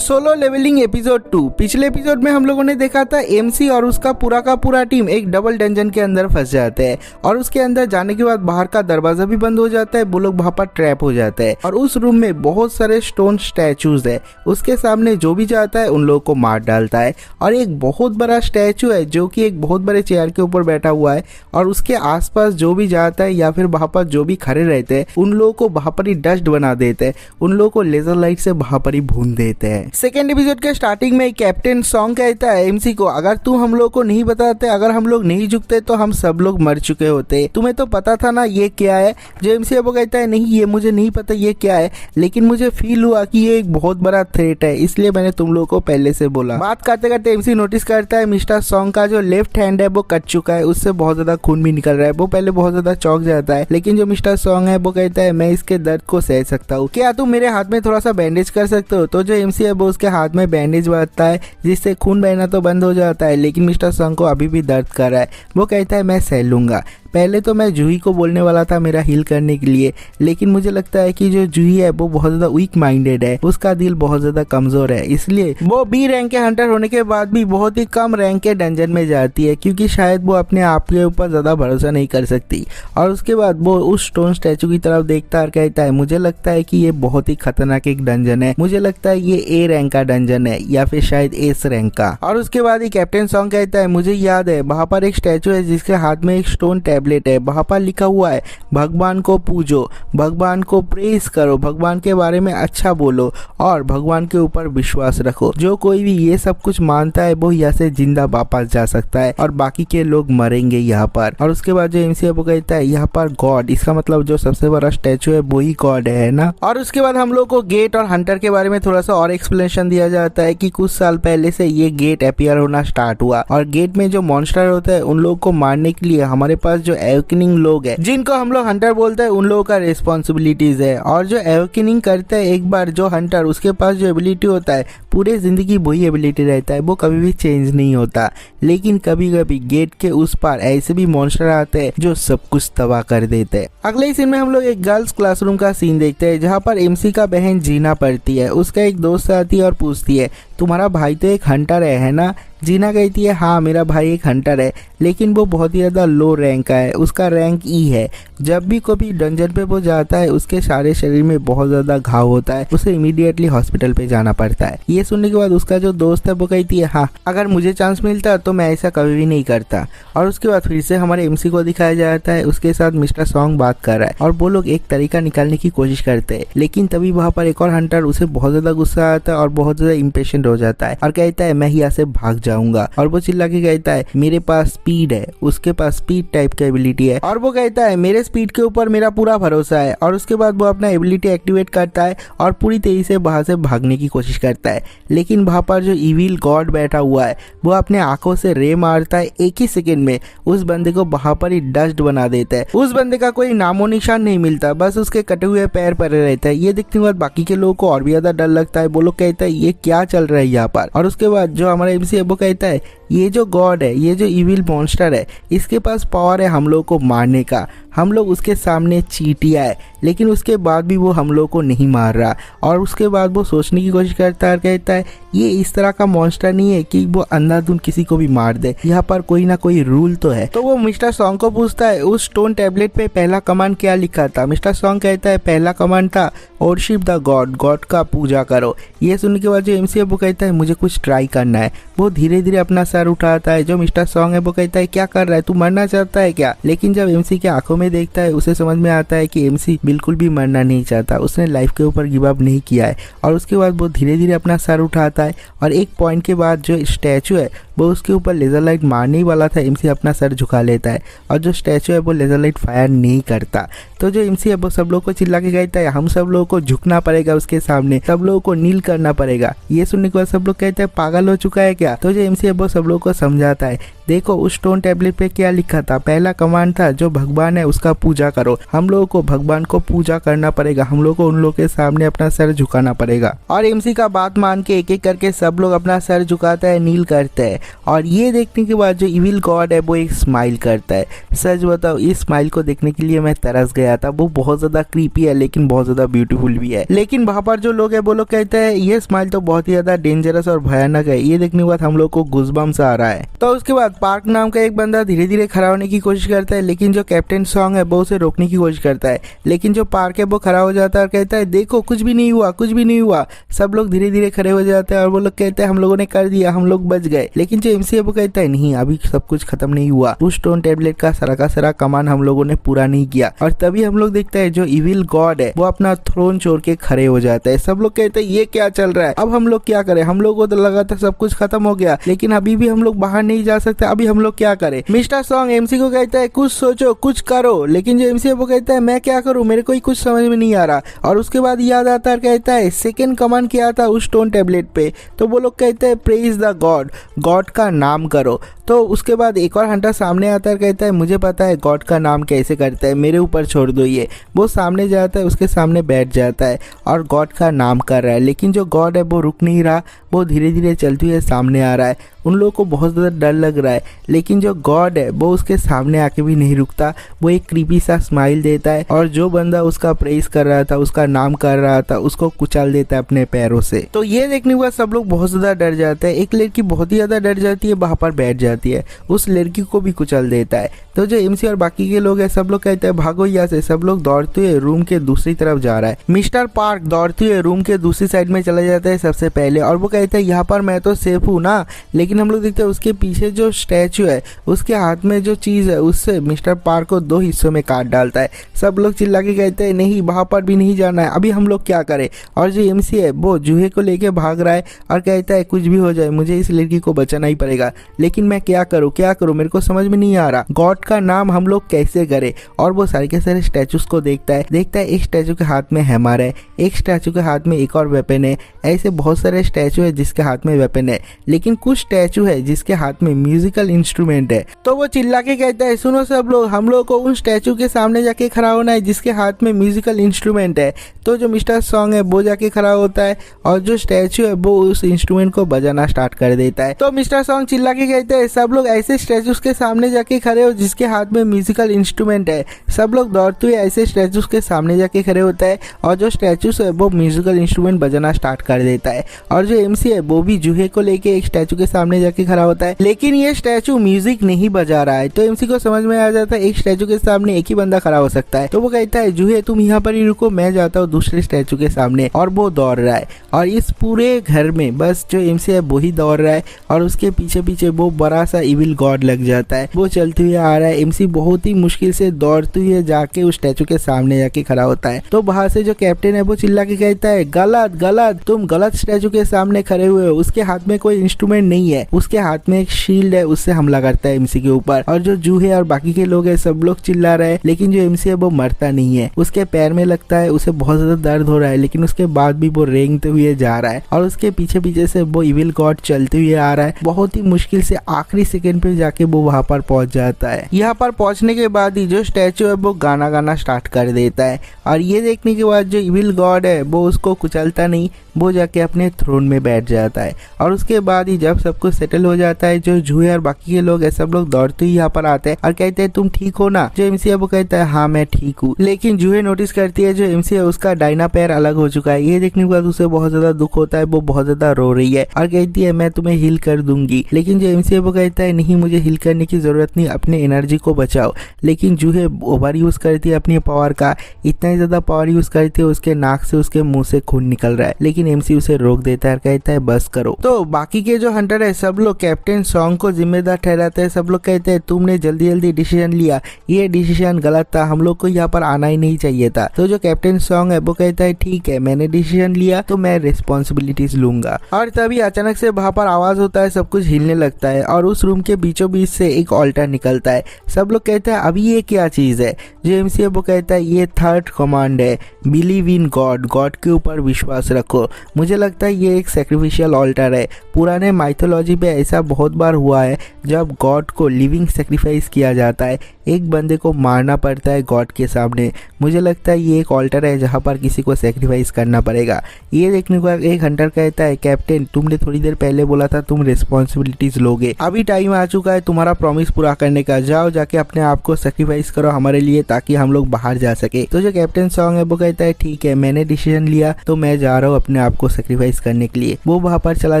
Solo levelling episode 2। पिछले episode में हम लोगों ने देखा था एमसी और उसका पूरा का पूरा टीम एक डबल डंजन के अंदर फंस जाते हैं और उसके अंदर जाने के बाद बाहर का दरवाजा भी बंद हो जाता है। वो लोग वहां पर ट्रैप हो जाते हैं और उस रूम में बहुत सारे स्टोन स्टैचूज है। उसके सामने जो भी जाता है उन लोगों को मार डालता है और एक बहुत बड़ा स्टैचू है जो कि एक बहुत बड़े चेयर के ऊपर बैठा हुआ है और उसके आसपास जो भी जाता है या फिर वहां पर जो भी खड़े रहते हैं उन लोगों को वहां पर ही डस्ट बना देते हैं, उन लोगों को लेजर लाइट से वहां पर ही भून देते हैं। सेकेंड एपिसोड के स्टार्टिंग में कैप्टन सॉन्ग कहता है एमसी को, अगर तू हम लोग को नहीं बताते, अगर हम लोग नहीं झुकते तो हम सब लोग मर चुके होते। तुम्हें तो पता था ना ये क्या है। जो एमसी वो कहता है नहीं ये मुझे नहीं पता ये क्या है, लेकिन मुझे फील हुआ कि ये एक बहुत बड़ा थ्रेट है, इसलिए मैंने तुम लोग को पहले से बोला। बात करते करते एमसी नोटिस करता है मिस्टर सॉन्ग का जो लेफ्ट हैंड है वो कट चुका है, उससे बहुत ज्यादा खून भी निकल रहा है। वो पहले बहुत ज्यादा चौंक जाता है, लेकिन जो मिस्टर सॉन्ग है वो कहता है मैं इसके दर्द को सह सकता हूँ, क्या तुम मेरे हाथ में थोड़ा सा बैंडेज कर सकते हो। तो जो एमसी है वो उसके हाथ में बैंडेज बांधता है जिससे खून बहना तो बंद हो जाता है, लेकिन मिस्टर सॉन्ग को अभी भी दर्द कर रहा है। वो कहता है मैं सह लूंगा। पहले तो मैं जूही को बोलने वाला था मेरा हील करने के लिए, लेकिन मुझे लगता है कि जो जूही है वो बहुत ज्यादा वीक माइंडेड है, उसका दिल बहुत ज्यादा कमजोर है, इसलिए वो बी रैंक के हंटर होने के बाद भी बहुत ही कम रैंक के डंजन में जाती है, क्योंकि शायद वो अपने आप के ऊपर ज्यादा भरोसा नहीं कर सकती। और उसके बाद वो उस स्टोन स्टैचू की तरफ देखता और कहता है मुझे लगता है कि ये बहुत ही खतरनाक एक डंजन है, मुझे लगता है ये ए रैंक का डंजन है या फिर शायद एस रैंक का। और उसके बाद ही कैप्टन सॉन्ग कहता है मुझे याद है वहां पर एक स्टैचू है जिसके हाथ में एक स्टोन टैबलेट है, वहां पर लिखा हुआ है भगवान को पूजो, भगवान को प्रेस करो, भगवान के बारे में अच्छा बोलो और भगवान के ऊपर विश्वास रखो। जो कोई भी ये सब कुछ मानता है वो यहाँ से जिंदा वापस जा सकता है और बाकी के लोग मरेंगे यहाँ पर। और उसके बाद जो एमसी वो कहता है यहाँ पर गॉड, इसका मतलब जो सबसे बड़ा स्टैचू है वही गॉड है ना। और उसके बाद हम लोग को गेट और हंटर के बारे में थोड़ा सा और एक्सप्लेनेशन दिया जाता है कि कुछ साल पहले से ये गेट अपीयर होना स्टार्ट हुआ और गेट में जो मॉन्स्टर होता है उन लोगों को मारने के लिए हमारे पास जो एवोकनिंग लोग हैं जिनको हम लोग हंटर बोलते हैं उन लोगों का रिस्पॉन्सिबिलिटीज है। और जो एवोकनिंग करते हैं एक बार जो हंटर, उसके पास जो एबिलिटी होता है पूरे जिंदगी वही एबिलिटी रहता है, वो कभी भी चेंज नहीं होता। लेकिन कभी कभी गेट के उस पार ऐसे भी मॉन्स्टर आते हैं जो सब कुछ तबाह कर देते हैं। अगले ही सीन में हम लोग एक गर्ल्स क्लासरूम का सीन देखते हैं जहाँ पर एमसी का बहन जीना पढ़ती है। उसका एक दोस्त आती है और पूछती है तुम्हारा भाई तो एक हंटर है ना। जीना कहती है हाँ मेरा भाई एक हंटर है, लेकिन वो बहुत ही ज़्यादा लो रैंक का है, उसका रैंक ई है। जब भी कोई डंजन पे वो जाता है उसके सारे शरीर में बहुत ज़्यादा घाव होता है, उसे इमीडिएटली हॉस्पिटल पे जाना पड़ता है। ये सुनने के बाद उसका जो दोस्त है वो कहती है हाँ अगर मुझे चांस मिलता तो मैं ऐसा कभी भी नहीं करता। और उसके बाद फिर से हमारे एमसी को दिखाया जाता है, उसके साथ मिस्टर सॉन्ग बात कर रहा है और वो लोग एक तरीका निकालने की कोशिश करते हैं, लेकिन तभी वहाँ पर एक और हंटर, उसे बहुत ज़्यादा गुस्सा आता है और बहुत ज़्यादा इम्पेशेंट हो जाता है और कहता है मैं यहाँ से भाग जाऊंगा। और वो चिल्ला के कहता है मेरे पास स्पीड है, उसके पास स्पीड टाइप की एबिलिटी है और वो कहता है मेरे स्पीड के ऊपर मेरा पूरा भरोसा है। और उसके बाद वो अपना एबिलिटी एक्टिवेट करता है और पूरी तेजी से वहां से भागने की कोशिश करता है, लेकिन वहां पर जो इविल गॉड बैठा हुआ है वो अपने आंखों से रे मारता है, एक ही सेकेंड में उस बंदे को वहां पर ही डस्ट बना देता है। उस बंदे का कोई नामो निशान नहीं मिलता, बस उसके कटे हुए पैर पड़े रहता है। ये देखने के बाद बाकी के लोगों को और भी ज्यादा डर लगता है, वो लोग कहता है ये क्या चल रहा है यहाँ पर। और उसके बाद जो हमारा एमसी है वो कहता है ये जो गॉड है, ये जो इविल मॉन्स्टर है, इसके पास पावर है हम लोग को मारने का, हम लोग उसके सामने चींटियां है, लेकिन उसके बाद भी वो हम लोग को नहीं मार रहा। और उसके बाद वो सोचने की कोशिश करता है और कहता है ये इस तरह का मॉन्स्टर नहीं है कि वो अंधाधुंध किसी को भी मार दे, यहाँ पर कोई ना कोई रूल तो है। तो वो मिस्टर सॉन्ग को पूछता है उस स्टोन टैबलेट पे पहला कमांड क्या लिखा था। मिस्टर सॉन्ग कहता है पहला कमांड था वर्शिप द गॉड, गॉड का पूजा करो। ये सुनने के बाद जो एमसी है वो कहता है मुझे कुछ ट्राई करना है। वो धीरे धीरे अपना सर उठाता है। जो मिस्टर सॉन्ग है वो कहता है क्या कर रहा है, तू मरना चाहता है क्या। लेकिन जब एमसी के आंखों में देखता है उसे समझ में आता है कि एमसी बिल्कुल भी मरना नहीं चाहता, उसने लाइफ के ऊपर गिव अप नहीं किया है। और उसके बाद वो धीरे धीरे अपना सर उठाता है और एक पॉइंट के बाद जो स्टैचू है वो उसके ऊपर लेजर लाइट मारने ही वाला था, एमसी अपना सर झुका लेता है और जो स्टैचू है वो लेजर लाइट फायर नहीं करता। तो जो एमसी है वो सब लोगों को चिल्ला के कहता है हम सब लोगों को झुकना पड़ेगा उसके सामने, सब लोगों को नील करना पड़ेगा। ये सुनने के बाद सब लोग कहते हैं पागल हो चुका है क्या। तो जो एमसी है वो सब लोगों को समझाता है देखो उस स्टोन टैबलेट पे क्या लिखा था, पहला कमांड था जो भगवान है उसका पूजा करो। हम लोगों को भगवान को पूजा करना पड़ेगा, हम लोगों को उन लोगों के सामने अपना सर झुकाना पड़ेगा। और एमसी का बात मान के एक एक करके सब लोग अपना सर झुकाता है, नील करते हैं। और ये देखने के बाद जो इविल गॉड है वो एक स्माइल करता है। सच बताओ इस स्माइल को देखने के लिए मैं तरस गया था। वो बहुत ज्यादा क्रीपी है लेकिन बहुत ज्यादा ब्यूटीफुल भी है। लेकिन वहां पर जो लोग है वो लोग कहते हैं ये स्माइल तो बहुत ही ज्यादा डेंजरस और भयानक है। ये देखने के बाद हम लोग को गूज़बम्स आ रहा है। तो उसके बाद पार्क नाम का एक बंदा धीरे धीरे खड़ा होने की कोशिश करता है, लेकिन जो कैप्टन सॉन्ग है वो उसे रोकने की कोशिश करता है। लेकिन जो पार्क है वो खड़ा हो जाता है और कहता है देखो कुछ भी नहीं हुआ, कुछ भी नहीं हुआ। सब लोग धीरे धीरे खड़े हो जाते हैं और वो लोग कहते हैं हम लोगों ने कर दिया, हम लोग बच गए। लेकिन जो एमसी है वो कहता है नहीं, अभी सब कुछ खत्म नहीं हुआ। उस स्टोन टैबलेट का सारा कमान हम लोगों ने पूरा नहीं किया। और तभी हम लोग देखते हैं जो इविल गॉड है वो अपना थ्रोन छोड़ के खड़े हो जाता है। सब लोग कहते हैं ये क्या चल रहा है, अब हम लोग क्या करें? हम लोग को तो लगा था सब कुछ खत्म हो गया, लेकिन अभी भी हम लोग बाहर नहीं जा सकते। अभी हम लोग क्या करें? मिस्टर सॉन्ग एमसी को कहता है कुछ सोचो, कुछ करो। लेकिन जो एमसी है वो कहता है मैं क्या करूं, मेरे को कुछ समझ में नहीं आ रहा। और उसके बाद याद आता है, कहता है सेकंड कमांड क्या था उस स्टोन टैबलेट पे? तो वो लोग कहते हैं प्रेज द गॉड, गॉड का नाम करो। तो उसके बाद एक और हंटर सामने आता है, कहता है मुझे पता है गॉड का नाम कैसे करता है, मेरे ऊपर छोड़ दो ये। वो सामने जाता है, उसके सामने बैठ जाता है और गॉड का नाम कर रहा है। लेकिन जो गॉड है वो रुक नहीं रहा, वो धीरे धीरे चलते हुए सामने आ रहा है। उन लोगों को बहुत ज़्यादा डर लग रहा है, लेकिन जो गॉड है वो उसके सामने आके भी नहीं रुकता। वो एक क्रीपी सा स्माइल देता है और जो बंदा उसका प्रेज कर रहा था, उसका नाम कर रहा था, उसको कुचल देता है अपने पैरों से। तो ये देखने के बाद सब लोग बहुत ज़्यादा डर जाते हैं। एक लड़की बहुत ही ज़्यादा डर जाती है, वहाँ पर बैठ जाती है, उस लड़की को भी कुचल देता है। तो जो एमसी और बाकी के लोग हैं सब लोग कहते हैं भागो यहाँ से। सब लोग दौड़ते हुए रूम के दूसरी तरफ जा रहा है। मिस्टर पार्क दौड़ते हुए रूम के दूसरी साइड में चला जाता है सबसे पहले और वो कहता है यहाँ पर मैं तो सेफ हूँ ना। लेकिन हम लोग देखते हैं उसके पीछे जो स्टैचू है उसके हाथ में जो चीज़ है उससे मिस्टर पार्क को दो हिस्सों में काट डालता है। सब लोग चिल्ला के कहते हैं नहीं, वहाँ पर भी नहीं जाना है, अभी हम लोग क्या करें? और जो एमसी है वो जूहे को लेके भाग रहा है और कहता है कुछ भी हो जाए मुझे इस लड़की को बचाना ही पड़ेगा। लेकिन मैं क्या करूँ, मेरे को समझ में नहीं आ रहा, गॉड का नाम हम लोग कैसे करें? और वो सारे के सारे स्टैचूज को देखता है। एक स्टैचू के हाथ में हैमर है, एक स्टैचू के हाथ में एक और वेपन है। ऐसे बहुत सारे स्टैचू है जिसके हाथ में वेपन है, लेकिन कुछ स्टैचू है जिसके हाथ में म्यूजिकल इंस्ट्रूमेंट है। तो वो चिल्ला के कहता है सुनो सब लोग, हम लोग को उन स्टैचू के सामने जाके खड़ा होना है जिसके हाथ में म्यूजिकल इंस्ट्रूमेंट है। तो जो मिस्टर सॉन्ग है वो जाके खड़ा होता है और जो स्टैचू है वो उस इंस्ट्रूमेंट को बजाना स्टार्ट कर देता है। तो मिस्टर सॉन्ग चिल्ला के कहते हैं सब लोग ऐसे स्टैचूज के सामने जाके खड़े हो जिसके हाथ में म्यूजिकल इंस्ट्रूमेंट है। सब लोग दौड़ते हुए ऐसे स्टैचूज के सामने जाके खड़े होता है और जो स्टैचूज है वो म्यूजिकल इंस्ट्रूमेंट बजाना स्टार्ट कर देता है। और जो एमसी है वो भी जूहे को लेके एक स्टैचू के सामने जाके खड़ा होता है, लेकिन ये स्टैचू म्यूजिक नहीं बजा रहा है। तो एमसी को समझ में आ जाता है एक स्टैचू के सामने एक ही बंदा खड़ा हो सकता है। तो वो कहता है जूहे तुम यहाँ पर ही रुको, मैं जाता हूँ दूसरे स्टैचू के सामने। और वो दौड़ रहा है और इस पूरे घर में बस जो एमसी है वो ही दौड़ रहा है और उसके पीछे पीछे वो बड़ा सा इविल गॉड लग जाता है। वो चलते हुए आ रहा है, एमसी बहुत ही मुश्किल से दौड़ते हुए जाके उस स्टैचू के सामने जाके खड़ा होता है। तो बाहर से जो कैप्टन है वो चिल्ला के कहता है गलत गलत, तुम गलत स्टैचू के सामने खड़े हुए हो, उसके हाथ में कोई इंस्ट्रूमेंट नहीं है, उसके हाथ में एक शील्ड है, उससे हमला करता है एमसी के ऊपर। और जो जूहे और बाकी के लोग है सब लोग चिल्ला रहे हैं, लेकिन जो एमसी है वो मरता नहीं है। उसके पैर में लगता है, उसे बहुत ज्यादा दर्द हो रहा है, लेकिन उसके बाद भी वो रेंगते हुए जा रहा है और उसके पीछे पीछे से वो इविल गॉड चलते हुए आ रहा है। बहुत ही मुश्किल से आखिरी सेकंड पे जाके वो वहां पर पहुंच जाता है। यहाँ पर पहुंचने के बाद ही जो स्टैचू है वो गाना गाना स्टार्ट कर देता है और ये देखने के बाद जो इविल गॉड है वो उसको कुचलता नहीं, वो जाके अपने थ्रोन में बैठ जाता है। और उसके बाद ही जब सब कुछ सेटल हो जाता है, जो जूहे और बाकी के लोग है सब लोग दौड़ते ही यहाँ पर आते हैं और कहते हैं तुम ठीक हो ना? जो एमसी है वो कहता है हाँ मैं ठीक हूँ। लेकिन जूहे नोटिस करती है जो एमसी है उसका दाहिना पैर अलग हो चुका है। ये देखने के बाद उसे बहुत ज्यादा दुख होता है, वो बहुत ज्यादा रो रही है और कहती है मैं तुम्हें हील कर दूंगी। लेकिन जो एमसी है वो कहता है नहीं, मुझे हील करने की जरूरत नहीं, अपने एनर्जी को बचाओ। लेकिन जूहे ओवर यूज करती है अपनी पावर का, इतना ही ज्यादा पावर यूज करती है उसके नाक से उसके मुंह से खून निकल रहा है। लेकिन एमसी उसे रोक देता है, कहता है बस करो। तो बाकी के जो हंटर है सब लोग कैप्टन सॉन्ग को जिम्मेदार ठहराते हैं। सब लोग कहते हैं तुमने जल्दी जल्दी डिसीजन लिया, ये डिसीजन गलत था, हम लोग को यहाँ पर आना ही नहीं चाहिए था। तो जो कैप्टन सॉन्ग है वो कहता है ठीक है मैंने डिसीजन लिया तो मैं रिस्पॉन्सिबिलिटीज लूंगा। और तभी अचानक से वहां पर आवाज होता है, सब कुछ हिलने लगता है और उस रूम के बीचों बीच से एक ऑल्टर निकलता है। सब लोग कहते हैं अभी ये क्या चीज है? जो एमसी है वो कहता है ये थर्ड कमांड है, बिलीव इन गॉड, गॉड के ऊपर विश्वास रखो। मुझे लगता है ये एक सेक्रीफिशियल ऑल्टर है। पुराने माइथोलॉजी पे ऐसा बहुत बार हुआ है जब गॉड को लिविंग सेक्रीफाइस किया जाता है, एक बंदे को मारना पड़ता है गॉड के सामने। मुझे लगता है ये एक ऑल्टर है जहाँ पर किसी को सेक्रीफाइस करना पड़ेगा। ये देखने को एक हंटर कहता है, कैप्टन तुमने थोड़ी देर पहले बोला था तुम रिस्पॉन्सिबिलिटीज लोगे, अभी टाइम आ चुका है तुम्हारा प्रॉमिस पूरा करने का, जाओ जाके अपने आप को सेक्रीफाइस करो हमारे लिए ताकि हम लोग बाहर जा सके। तो जो कैप्टन सॉन्ग है वो कहता है ठीक है मैंने डिसीजन लिया तो मैं जा रहा हूँ अपने आप को सेक्रीफाइस करने के लिए। वो वहाँ पर चला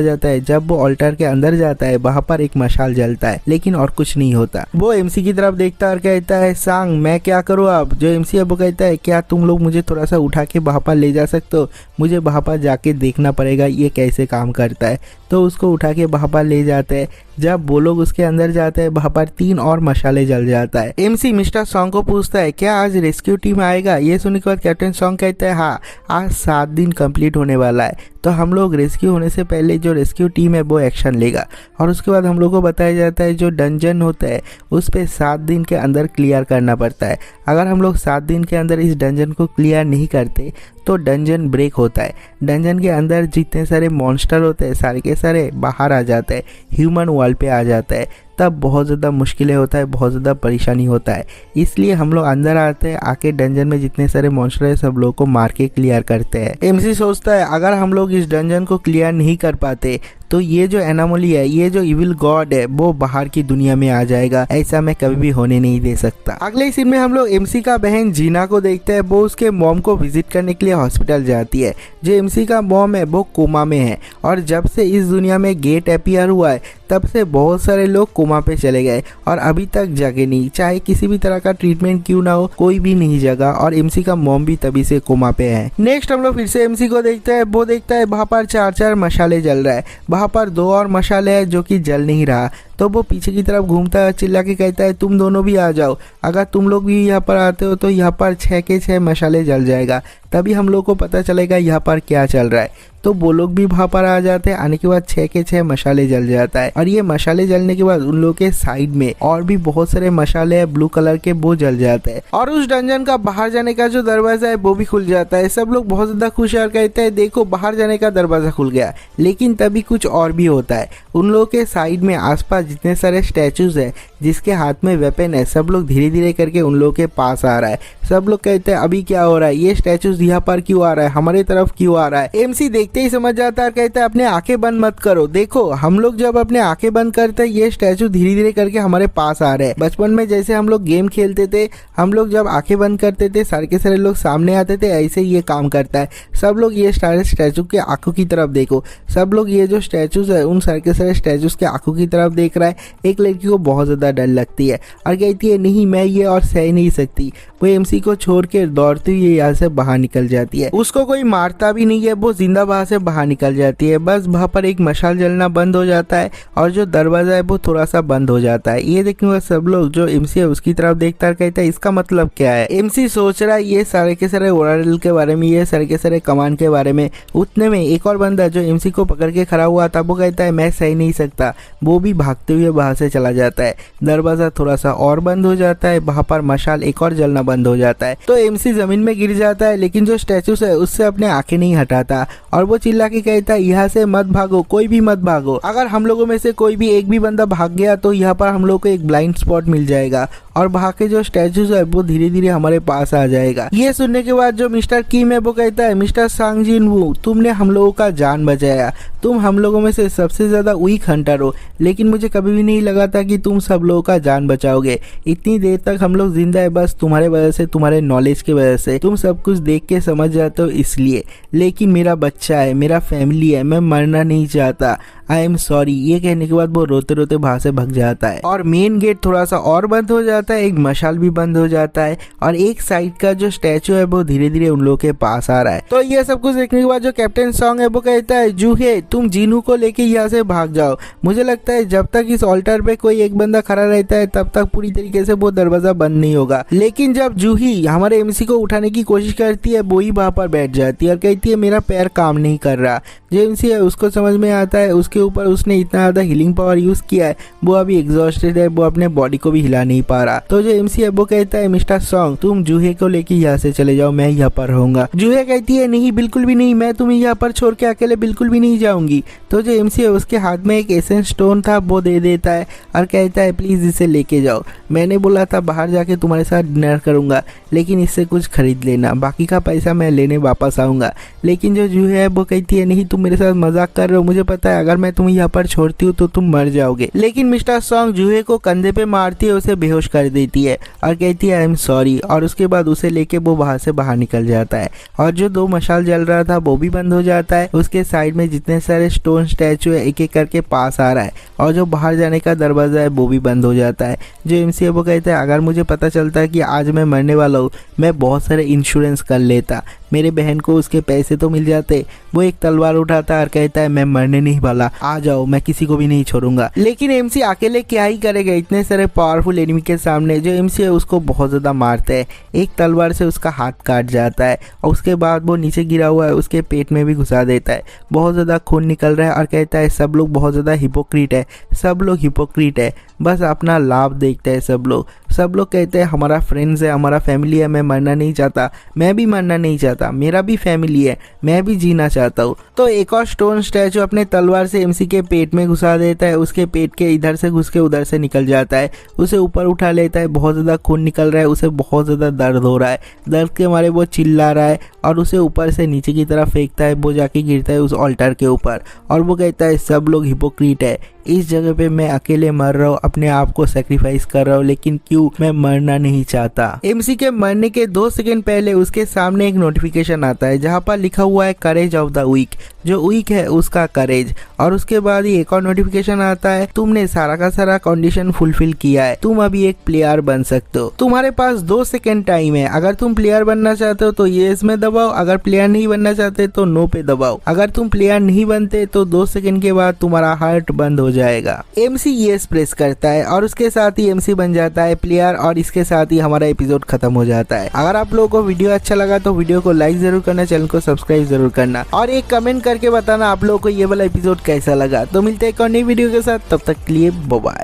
जाता है। जब वो ऑल्टर के अंदर जाता है वहाँ पर एक मशाल जलता है लेकिन और कुछ नहीं होता। वो एमसी की तरफ देखता है और कहता है सांग मैं क्या करूँ अब। जो एमसी है वो कहता है क्या तुम लोग मुझे थोड़ा सा उठा के वहाँ पर ले जा सकते हो, मुझे वहाँ पर जाके देखना पड़ेगा ये कैसे काम करता है। तो उसको उठा के वहाँ पर ले जाते हैं। जब वो लोग उसके अंदर जाते हैं वहाँ पर 3 और मशाले जल जाता है। एमसी मिस्टर सॉन्ग को पूछता है क्या आज रेस्क्यू टीम आएगा। ये सुनने के बाद कैप्टन सॉन्ग कहता है हाँ आज 7 दिन कंप्लीट होने वाला है तो हम लोग रेस्क्यू होने से पहले जो रेस्क्यू टीम है वो एक्शन लेगा। और उसके बाद हम लोग को बताया जाता है जो डंजन होता है उस पर 7 दिन के अंदर क्लियर करना पड़ता है। अगर हम लोग 7 दिन के अंदर इस डंजन को क्लियर नहीं करते तो डंजन ब्रेक होता है। डंजन के अंदर जितने सारे मॉन्स्टर होते हैं सारे के सारे बाहर आ जाते हैं, ह्यूमन वर्ल्ड पे आ जाता है। तब बहुत ज़्यादा मुश्किलें होता है, बहुत ज़्यादा परेशानी होता है। इसलिए हम लोग अंदर आते हैं, आके डंजन में जितने सारे मॉन्स्टर है सब लोग को मार के क्लियर करते हैं। एमसी सोचता है अगर हम लोग इस डंजन को क्लियर नहीं कर पाते तो ये जो एनामोली है, ये जो इविल गॉड है वो बाहर की दुनिया में आ जाएगा। ऐसा मैं कभी भी होने नहीं दे सकता। अगले सीन में हम लोग एमसी का बहन जीना को देखते हैं। वो उसके मॉम को विजिट करने के लिए हॉस्पिटल जाती है। जो एमसी का मॉम है वो कोमा में है और जब से इस दुनिया में गेट अपीयर हुआ है तब से बहुत सारे लोग कोमा पे चले गए और अभी तक जगे नहीं। चाहे किसी भी तरह का ट्रीटमेंट क्यों ना हो कोई भी नहीं जगा और एमसी का मॉम भी तभी से कोमा पे है। नेक्स्ट हम लोग फिर से एमसी को देखते हैं। वो देखता है वहाँ पर 4 मशाले जल रहा है, वहाँ पर 2 और मशाले है जो कि जल नहीं रहा। तो वो पीछे की तरफ घूमता है, चिल्ला के कहता है तुम दोनों भी आ जाओ, अगर तुम लोग भी यहाँ पर आते हो तो यहाँ पर 6 के 6 मशाले जल जाएगा, तभी हम लोग को पता चलेगा यहाँ पर क्या चल रहा है। तो वो लोग भी वहाँ पर आ जाते हैं। आने के बाद 6 के 6 मशाले जल जाता है और ये मशाले जलने के बाद उन लोग के साइड में और भी बहुत सारे मशाले है ब्लू कलर के, वो जल जाते हैं और उस डंजन का बाहर जाने का जो दरवाजा है वो भी खुल जाता है। सब लोग बहुत ज्यादा खुश और कहते हैं देखो बाहर जाने का दरवाजा खुल गया। लेकिन तभी कुछ और भी होता है। उन लोगों के साइड में आसपास जितने सारे स्टैचूज है जिसके हाथ में वेपन है, सब लोग धीरे धीरे करके उन लोगों के पास आ रहा है। सब लोग कहते हैं अभी क्या हो रहा है, ये स्टैचूज यहाँ पर क्यों आ रहा है, हमारे तरफ क्यों आ रहा है। एमसी देखते ही समझ जाता है, कहता है अपने आंखें बंद मत करो, देखो हम लोग जब अपने आंखें बंद करते हैं ये स्टैचू धीरे धीरे करके हमारे पास आ रहे हैं। बचपन में जैसे हम लोग गेम खेलते थे, हम लोग जब आंखें बंद करते थे सारे के सारे लोग सामने आते थे, ऐसे ही ये काम करता है। सब लोग ये सारे स्टैचू के आंखों की तरफ देखो। सब लोग ये जो स्टैचूज है उन सारे के सारे स्टैचूज के आंखों की तरफ देख रहा है। एक लड़की को बहुत ज्यादा डर लगती है और कहती है नहीं मैं ये और सह नहीं सकती। वो एमसी को छोड़ के दौड़ती हुई यहाँ से बाहर निकल जाती है। उसको कोई मारता भी नहीं है, वो जिंदा वहां से बाहर निकल जाती है। बस वहां पर एक मशाल जलना बंद हो जाता है और जो दरवाजा है वो थोड़ा सा बंद हो जाता है। ये देखने वाले सब लोग जो एमसी है उसकी तरफ देखता है, कहता है इसका मतलब क्या है। एमसी सोच रहा है ये सारे के सारे ओराडल के बारे में, ये सारे के सारे कमान के बारे में। उतने में एक और बंदा जो एमसी को पकड़ के खड़ा हुआ था वो कहता है मैं सह नहीं सकता। वो भी भागते हुए वहां से चला जाता है। दरवाजा थोड़ा सा और बंद हो जाता है, वहां पर मशाल एक और जलना बंद हो जाता है। तो एमसी जमीन में गिर जाता है, लेकिन जो स्टैचूस है उससे अपने आंखें नहीं हटाता और वो चिल्ला के कहता है यहाँ से मत भागो, कोई भी मत भागो। अगर हम लोगों में से कोई भी एक भी बंदा भाग गया तो यहाँ पर हम लोग को एक ब्लाइंड स्पॉट मिल जाएगा और वहाँ के जो स्टैचूज है वो धीरे धीरे हमारे पास आ जाएगा। ये सुनने के बाद जो मिस्टर किम है वो कहता है मिस्टर सांग जिन वू, तुमने हम लोगों का जान बचाया। तुम हम लोगों में से सबसे ज्यादा वीक हंटर हो, लेकिन मुझे कभी भी नहीं लगा था कि तुम सब लोगों का जान बचाओगे। इतनी देर तक हम लोग जिंदा है बस तुम्हारे वजह से, तुम्हारे नॉलेज की वजह से। तुम सब कुछ देख के समझ जाते हो इसलिए। लेकिन मेरा बच्चा है, मेरा फैमिली है, मैं मरना नहीं चाहता। I am sorry. ये कहने के बाद वो रोते रोते वहां से भाग जाता है और मेन गेट थोड़ा सा और बंद हो जाता है। एक मशाल भी बंद हो जाता है और एक साइड का जो स्टैचू है वो धीरे धीरे उन लोगों के पास आ रहा है। तो ये सब कुछ देखने के बाद जो कैप्टन सॉन्ग है वो कहता है जूहे तुम जीनू को लेके यहाँ से भाग जाओ। मुझे लगता है जब तक इस ऑल्टर पे कोई एक बंदा खड़ा रहता है तब तक पूरी तरीके से वो दरवाजा बंद नहीं होगा। लेकिन जब जूही हमारे एमसी को उठाने की कोशिश करती है वो ही वहां पर बैठ जाती है और कहती है मेरा पैर काम नहीं कर रहा। जो एमसी है उसको समझ में आता है उसके उसके ऊपर उसने इतना ज्यादा हीलिंग पावर यूज किया है, वो अभी एग्जॉस्टेड है, वो अपने बॉडी को भी हिला नहीं पा रहा। तो जो एमसी है वो कहता है मिस्टर सॉन्ग तुम जूहे को लेके यहाँ से चले जाओ, मैं यहाँ पर रहूंगा। जूहे कहती है नहीं बिल्कुल भी नहीं, मैं तुम्हें यहाँ पर छोड़ के अकेले बिल्कुल भी नहीं जाऊंगी। तो जो एमसी है उसके हाथ में एक एसेंस स्टोन था, वो दे देता है और कहता है प्लीज इसे लेके जाओ। मैंने बोला था बाहर जाके तुम्हारे साथ डिनर करूंगा, लेकिन इससे कुछ खरीद लेना, बाकी का पैसा मैं लेने वापस आऊंगा। लेकिन जो जूहे है वो कहती है नहीं तुम मेरे साथ मजाक कर रहे हो, मुझे पता है अगर मैं तुम्हें यहाँ पर छोड़ती हूँ तो तुम मर जाओगे। लेकिन मिस्टर सॉन्ग जूहे को कंधे पे मारती है, उसे बेहोश कर देती है और कहती है आई एम सॉरी, और उसके बाद उसे लेके वो वहां से बाहर निकल जाता है। और जो 2 मशाल जल रहा था वो भी बंद हो जाता है। उसके साइड में जितने सारे स्टोन स्टैचू है एक एक करके पास आ रहा है, और जो बाहर जाने का दरवाजा है वो भी बंद हो जाता है। जो एमसी है वो कहता है अगर मुझे पता चलता है कि आज मैं मरने वाला हूँ, मैं बहुत सारे इंश्योरेंस कर लेता, मेरे बहन को उसके पैसे तो मिल जाते। वो एक तलवार उठाता है और कहता है मैं मरने नहीं वाला, आ जाओ, मैं किसी को भी नहीं छोड़ूंगा। लेकिन एमसी अकेले क्या ही करेगा इतने सारे पावरफुल एनिमी के सामने। जो एमसी है उसको बहुत ज्यादा मारता है, एक तलवार से उसका हाथ काट जाता है और उसके बाद वो नीचे गिरा हुआ है उसके पेट में भी घुसा देता है। बहुत ज्यादा खून निकल रहा है और कहता है सब लोग बहुत ज्यादा हिपोक्रीट है, सब लोग हिपोक्रीट है, बस अपना लाभ देखते हैं सब लोग कहते हैं हमारा फ्रेंड्स है, हमारा फैमिली है, मैं मरना नहीं चाहता, मैं भी मरना नहीं चाहता, मेरा भी फैमिली है, मैं भी जीना चाहता हूँ। तो एक और स्टोन स्टैचू अपने तलवार से एमसी के पेट में घुसा देता है, उसके पेट के इधर से घुस के उधर से निकल जाता है, उसे ऊपर उठा लेता है। बहुत ज़्यादा खून निकल रहा है, उसे बहुत ज़्यादा दर्द हो रहा है, दर्द के मारे वो चिल्ला रहा है और उसे ऊपर से नीचे की तरफ फेंकता है। वो जाके गिरता है उस ऑल्टर के ऊपर और वो कहता है सब लोग हिपोक्रीट है, इस जगह पे मैं अकेले मर रहा हूँ, अपने आप को सेक्रीफाइस कर रहा हूँ, लेकिन क्यों, मैं मरना नहीं चाहता। एमसी के मरने के 2 सेकंड पहले उसके सामने एक नोटिफिकेशन आता है जहाँ पर लिखा हुआ है करेज ऑफ द वीक, जो वीक है उसका करेज। और उसके बाद ही एक और नोटिफिकेशन आता है तुमने सारा का सारा कंडीशन फुलफिल किया है, तुम अभी एक प्लेयर बन सकते हो, तुम्हारे पास 2 सेकंड टाइम है, अगर तुम प्लेयर बनना चाहते हो तो येस में दबाओ, अगर प्लेयर नहीं बनना चाहते तो नो पे दबाओ। अगर तुम प्लेयर नहीं बनते तो 2 सेकंड के बाद तुम्हारा हार्ट बंद हो जाएगा। एमसी येस प्रेस करता है और उसके साथ ही एमसी बन जाता है प्लेयर और इसके साथ ही हमारा एपिसोड खत्म हो जाता है। अगर आप लोगों को वीडियो अच्छा लगा तो वीडियो को लाइक जरूर करना, चैनल को सब्सक्राइब जरूर करना और एक कमेंट करके बताना आप लोगों को ये वाला एपिसोड कैसा लगा। तो मिलते हैं एक और नई वीडियो के साथ, तब तक के लिए बाय बाय।